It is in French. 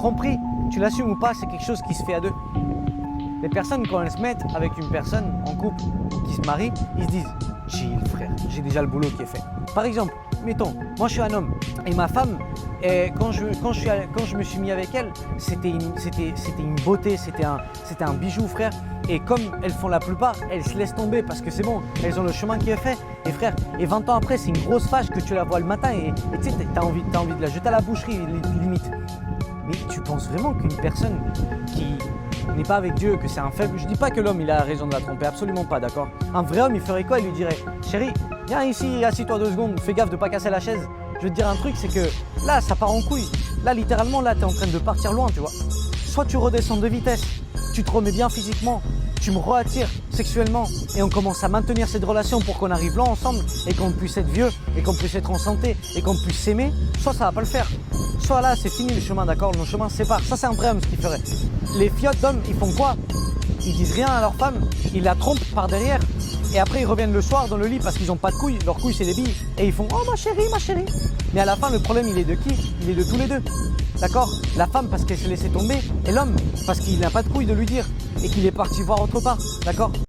tromperie, tu l'assumes ou pas, c'est quelque chose qui se fait à deux. Les personnes, quand elles se mettent avec une personne en couple qui se marie, ils se disent « chill frère, j'ai déjà le boulot qui est fait ». Par exemple, mettons, moi je suis un homme et ma femme, quand je me suis mis avec elle, c'était une beauté, c'était un bijou frère. Et comme elles font la plupart, elles se laissent tomber parce que c'est bon, elles ont le chemin qui est fait. Et frère, et 20 ans après, c'est une grosse fâche que tu la vois le matin et tu sais, t'as envie de la jeter à la boucherie limite. Mais tu penses vraiment qu'une personne qui n'est pas avec Dieu, que c'est un faible, je dis pas que l'homme il a raison de la tromper, absolument pas, d'accord. Un vrai homme il ferait quoi? Il lui dirait « Chérie, viens ici, assis-toi 2 secondes, fais gaffe de pas casser la chaise ». Je vais te dire un truc, c'est que là ça part en couille. Là littéralement, là t'es en train de partir loin, tu vois. Soit tu redescends de vitesse, tu te remets bien physiquement, tu me re-attires sexuellement et on commence à maintenir cette relation pour qu'on arrive là ensemble et qu'on puisse être vieux et qu'on puisse être en santé et qu'on puisse s'aimer, soit ça va pas le faire. Soit là c'est fini le chemin, d'accord, nos chemins se séparent. Ça c'est un vrai homme ce qu'il ferait. Les fiottes d'hommes, ils font quoi? Ils disent rien à leur femme, ils la trompent par derrière et après ils reviennent le soir dans le lit parce qu'ils n'ont pas de couilles, leurs couilles c'est des billes et ils font « Oh ma chérie, ma chérie ». Mais à la fin le problème il est de qui? Il est de tous les deux. D'accord? La femme parce qu'elle s'est laissée tomber et l'homme parce qu'il n'a pas de couilles de lui dire et qu'il est parti voir autre part. D'accord?